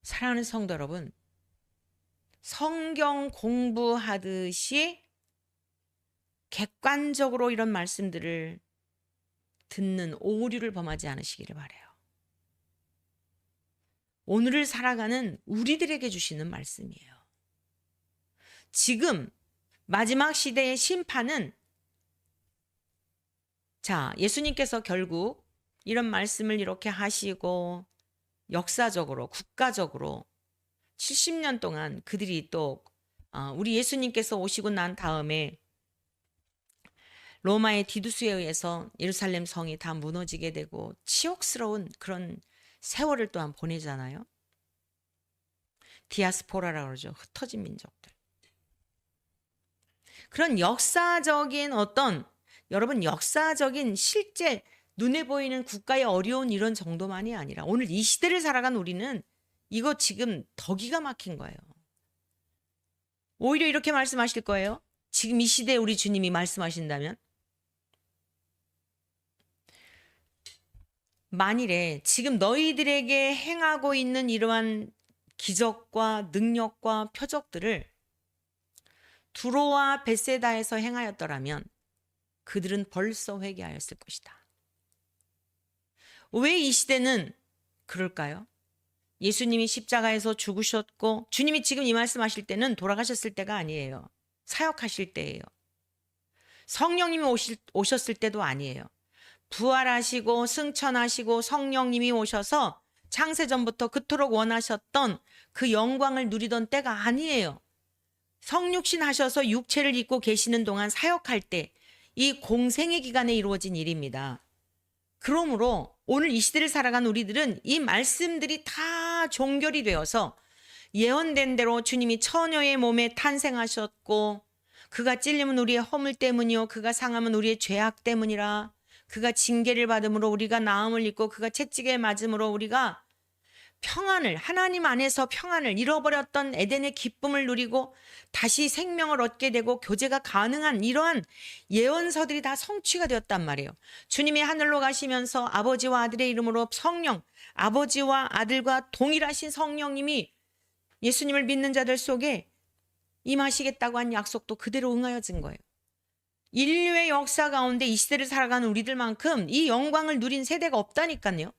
사랑하는 성도 여러분, 성경 공부하듯이 객관적으로 이런 말씀들을 듣는 오류를 범하지 않으시기를 바라요. 오늘을 살아가는 우리들에게 주시는 말씀이에요. 지금 마지막 시대의 심판은 자, 예수님께서 결국 이런 말씀을 이렇게 하시고 역사적으로 국가적으로 70년 동안 그들이 또 우리 예수님께서 오시고 난 다음에 로마의 디두스에 의해서 예루살렘 성이 다 무너지게 되고 치욕스러운 그런 세월을 또한 보내잖아요. 디아스포라라고 그러죠. 흩어진 민족들. 그런 역사적인 여러분 역사적인 실제 눈에 보이는 국가의 어려운 이런 정도만이 아니라 오늘 이 시대를 살아간 우리는 이거 지금 더 기가 막힌 거예요. 오히려 이렇게 말씀하실 거예요. 지금 이 시대에 우리 주님이 말씀하신다면 만일에 지금 너희들에게 행하고 있는 이러한 기적과 능력과 표적들을 두로와 벳세다에서 행하였더라면 그들은 벌써 회개하였을 것이다. 왜 이 시대는 그럴까요? 예수님이 십자가에서 죽으셨고 주님이 지금 이 말씀하실 때는 돌아가셨을 때가 아니에요. 사역하실 때예요. 성령님이 오셨을 때도 아니에요. 부활하시고 승천하시고 성령님이 오셔서 창세전부터 그토록 원하셨던 그 영광을 누리던 때가 아니에요. 성육신 하셔서 육체를 입고 계시는 동안 사역할 때 이 공생의 기간에 이루어진 일입니다. 그러므로 오늘 이 시대를 살아간 우리들은 이 말씀들이 다 다 종결이 되어서 예언된 대로 주님이 처녀의 몸에 탄생하셨고 그가 찔림은 우리의 허물 때문이요 그가 상함은 우리의 죄악 때문이라. 그가 징계를 받음으로 우리가 나음을 입고 그가 채찍에 맞음으로 우리가 평안을, 하나님 안에서 평안을, 잃어버렸던 에덴의 기쁨을 누리고 다시 생명을 얻게 되고 교제가 가능한 이러한 예언서들이 다 성취가 되었단 말이에요. 주님이 하늘로 가시면서 아버지와 아들의 이름으로 성령, 아버지와 아들과 동일하신 성령님이 예수님을 믿는 자들 속에 임하시겠다고 한 약속도 그대로 응하여진 거예요. 인류의 역사 가운데 이 시대를 살아가는 우리들만큼 이 영광을 누린 세대가 없다니까요.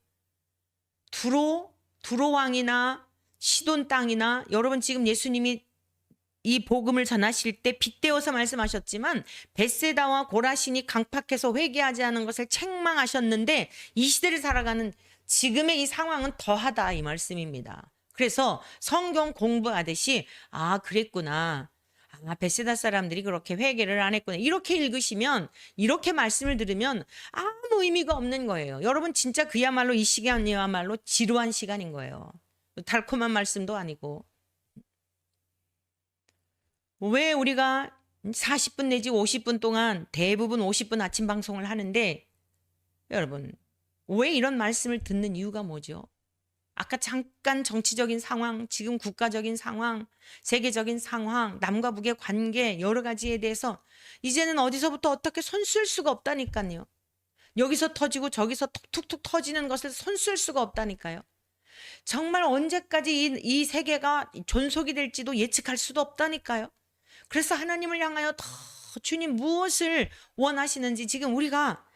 두로 왕이나 시돈 땅이나, 여러분 지금 예수님이 이 복음을 전하실 때 빗대어서 말씀하셨지만 벳세다와 고라신이 강팍해서 회개하지 않은 것을 책망하셨는데 이 시대를 살아가는 지금의 이 상황은 더하다 이 말씀입니다. 그래서 성경 공부하듯이 그랬구나. 벳세다 사람들이 그렇게 회개를 안 했구나. 이렇게 읽으시면, 이렇게 말씀을 들으면 아무 의미가 없는 거예요. 여러분 진짜 그야말로 이 시간이야말로 지루한 시간인 거예요. 달콤한 말씀도 아니고. 왜 우리가 40분 내지 50분 동안 대부분 50분 아침 방송을 하는데, 여러분 왜 이런 말씀을 듣는 이유가 뭐죠? 아까 잠깐 정치적인 상황, 지금 국가적인 상황, 세계적인 상황, 남과 북의 관계 여러 가지에 대해서 이제는 어디서부터 어떻게 손쓸 수가 없다니까요. 여기서 터지고 저기서 툭툭툭 터지는 것을 손쓸 수가 없다니까요. 정말 언제까지 이 세계가 존속이 될지도 예측할 수도 없다니까요. 그래서 하나님을 향하여 더 주님 무엇을 원하시는지 지금 우리가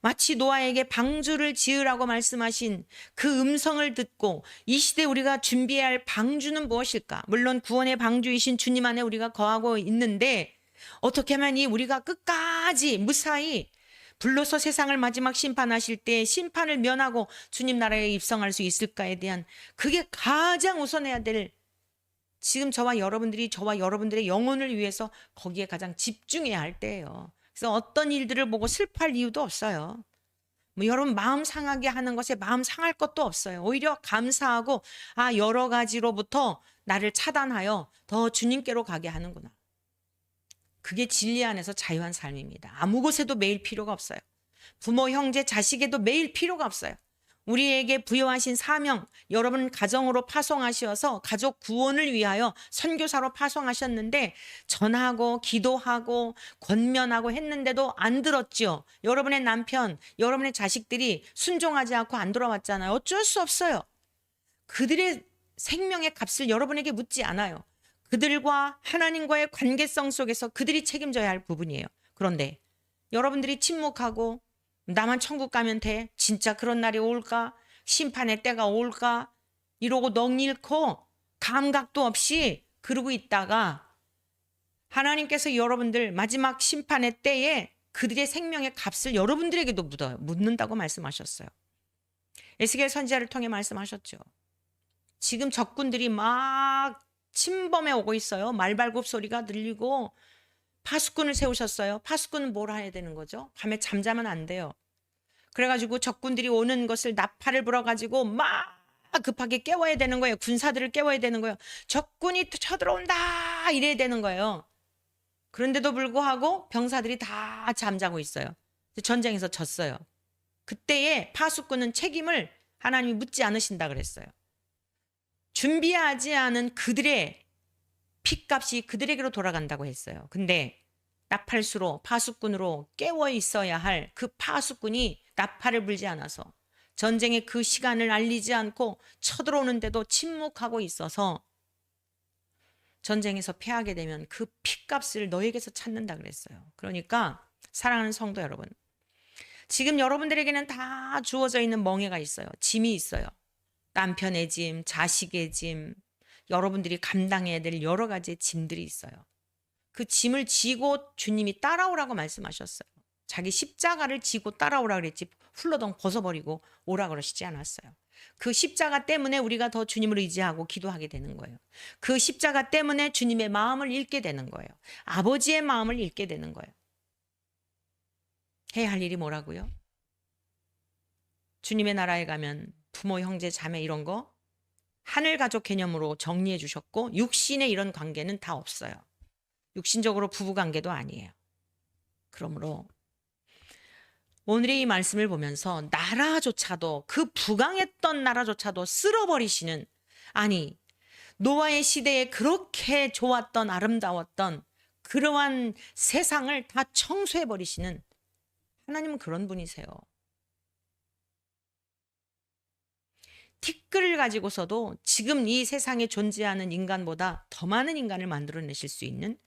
마치 노아에게 방주를 지으라고 말씀하신 그 음성을 듣고 이 시대 우리가 준비해야 할 방주는 무엇일까? 물론 구원의 방주이신 주님 안에 우리가 거하고 있는데 어떻게 하면 우리가 끝까지 무사히 불로서 세상을 마지막 심판하실 때 심판을 면하고 주님 나라에 입성할 수 있을까에 대한, 그게 가장 우선해야 될, 지금 저와 여러분들의 영혼을 위해서 거기에 가장 집중해야 할 때예요. 그래서 어떤 일들을 보고 슬퍼할 이유도 없어요. 여러분 마음 상하게 하는 것에 마음 상할 것도 없어요. 오히려 감사하고 여러 가지로부터 나를 차단하여 더 주님께로 가게 하는구나. 그게 진리 안에서 자유한 삶입니다. 아무 곳에도 매일 필요가 없어요. 부모, 형제, 자식에도 매일 필요가 없어요. 우리에게 부여하신 사명, 여러분 가정으로 파송하셔서 가족 구원을 위하여 선교사로 파송하셨는데 전하고 기도하고 권면하고 했는데도 안 들었죠. 여러분의 남편, 여러분의 자식들이 순종하지 않고 안 돌아왔잖아요. 어쩔 수 없어요. 그들의 생명의 값을 여러분에게 묻지 않아요. 그들과 하나님과의 관계성 속에서 그들이 책임져야 할 부분이에요. 그런데 여러분들이 침묵하고 나만 천국 가면 돼? 진짜 그런 날이 올까? 심판의 때가 올까? 이러고 넋 잃고 감각도 없이 그러고 있다가 하나님께서 여러분들 마지막 심판의 때에 그들의 생명의 값을 여러분들에게도 묻는다고 말씀하셨어요. 에스겔 선지자를 통해 말씀하셨죠. 지금 적군들이 막 침범해 오고 있어요. 말발굽 소리가 들리고 파수꾼을 세우셨어요. 파수꾼은 뭘 해야 되는 거죠? 밤에 잠자면 안 돼요. 그래가지고 적군들이 오는 것을 나팔을 불어가지고 막 급하게 깨워야 되는 거예요. 군사들을 깨워야 되는 거예요. 적군이 쳐들어온다 이래야 되는 거예요. 그런데도 불구하고 병사들이 다 잠자고 있어요. 전쟁에서 졌어요. 그때에 파수꾼은 책임을 하나님이 묻지 않으신다 그랬어요. 준비하지 않은 그들의 핏값이 그들에게로 돌아간다고 했어요. 근데 나팔수로 파수꾼으로 깨워 있어야 할 그 파수꾼이 나팔을 불지 않아서 전쟁의 그 시간을 알리지 않고 쳐들어오는데도 침묵하고 있어서 전쟁에서 패하게 되면 그 핏값을 너에게서 찾는다 그랬어요. 그러니까 사랑하는 성도 여러분, 지금 여러분들에게는 다 주어져 있는 멍에가 있어요. 짐이 있어요. 남편의 짐, 자식의 짐, 여러분들이 감당해야 될 여러 가지의 짐들이 있어요. 그 짐을 지고 주님이 따라오라고 말씀하셨어요. 자기 십자가를 지고 따라오라 그랬지 훌러덩 벗어버리고 오라 그러시지 않았어요. 그 십자가 때문에 우리가 더 주님을 의지하고 기도하게 되는 거예요. 그 십자가 때문에 주님의 마음을 읽게 되는 거예요. 아버지의 마음을 읽게 되는 거예요. 해야 할 일이 뭐라고요? 주님의 나라에 가면 부모, 형제, 자매 이런 거 하늘 가족 개념으로 정리해 주셨고 육신의 이런 관계는 다 없어요. 육신적으로 부부 관계도 아니에요. 그러므로 오늘의 이 말씀을 보면서 나라조차도 그 부강했던 나라조차도 쓸어버리시는, 아니 노아의 시대에 그렇게 좋았던 아름다웠던 그러한 세상을 다 청소해 버리시는 하나님은 그런 분이세요. 티끌을 가지고서도 지금 이 세상에 존재하는 인간보다 더 많은 인간을 만들어내실 수 있는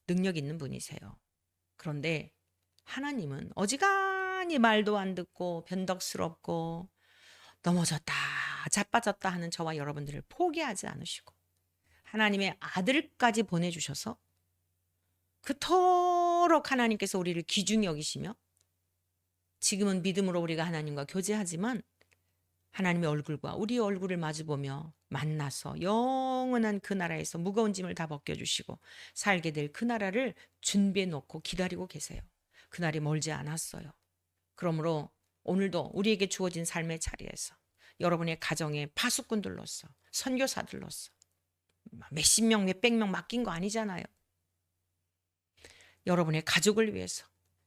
능력 있는 분이세요. 그런데 하나님은 어지간히 말도 안 듣고 변덕스럽고 넘어졌다 자빠졌다 하는 저와 여러분들을 포기하지 않으시고 하나님의 아들까지 보내주셔서 그토록 하나님께서 우리를 귀중히 여기시며 지금은 믿음으로 우리가 하나님과 교제하지만 하나님의 얼굴과 우리의 얼굴을 마주보며 만나서 영원한 그 나라에서 무거운 짐을 다 벗겨주시고 살게 될 그 나라를 준비해 놓고 기다리고 계세요. 그날이 멀지 않았어요. 그러므로 오늘도 우리에게 주어진 삶의 자리에서 여러분의 가정의 파수꾼들로서 선교사들로서 몇십 명 몇백 명 맡긴 거 아니잖아요. 여러분의 가족을 위해서,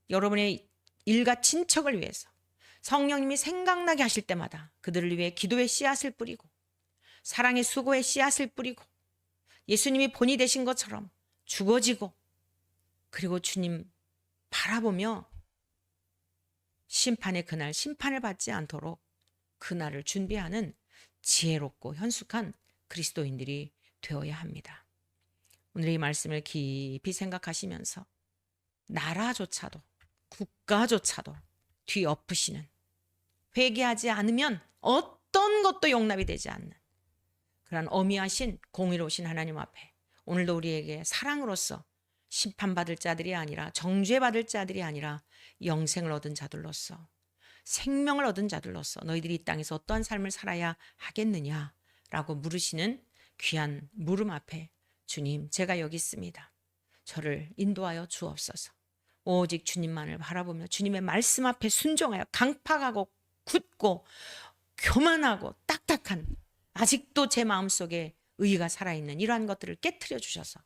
여러분의 일가 친척을 위해서 성령님이 생각나게 하실 때마다 그들을 위해 기도의 씨앗을 뿌리고 사랑의 수고의 씨앗을 뿌리고 예수님이 본이 되신 것처럼 죽어지고 그리고 주님 바라보며 심판의 그날 심판을 받지 않도록 그날을 준비하는 지혜롭고 현숙한 그리스도인들이 되어야 합니다. 오늘 이 말씀을 깊이 생각하시면서 나라조차도 국가조차도 뒤엎으시는, 회개하지 않으면 어떤 것도 용납이 되지 않는 그런 어미하신 공의로우신 하나님 앞에 오늘도 우리에게 사랑으로서 심판받을 자들이 아니라 정죄받을 자들이 아니라 영생을 얻은 자들로서 생명을 얻은 자들로서 너희들이 이 땅에서 어떠한 삶을 살아야 하겠느냐라고 물으시는 귀한 물음 앞에 주님 제가 여기 있습니다. 저를 인도하여 주옵소서. 오직 주님만을 바라보며 주님의 말씀 앞에 순종하여 강팍하고 굳고 교만하고 딱딱한 아직도 제 마음속에 의의가 살아있는 이러한 것들을 깨트려 주셔서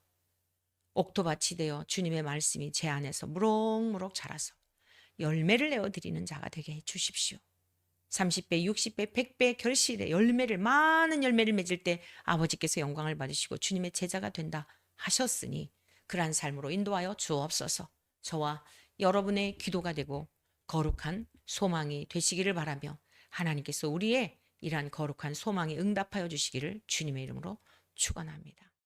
옥토밭이 되어 주님의 말씀이 제 안에서 무럭무럭 자라서 열매를 내어드리는 자가 되게 해 주십시오. 30배, 60배, 100배 결실의 열매를 많은 열매를 맺을 때 아버지께서 영광을 받으시고 주님의 제자가 된다 하셨으니 그러한 삶으로 인도하여 주옵소서. 저와 여러분의 기도가 되고 거룩한 소망이 되시기를 바라며 하나님께서 우리의 이러한 거룩한 소망에 응답하여 주시기를 주님의 이름으로 축원합니다.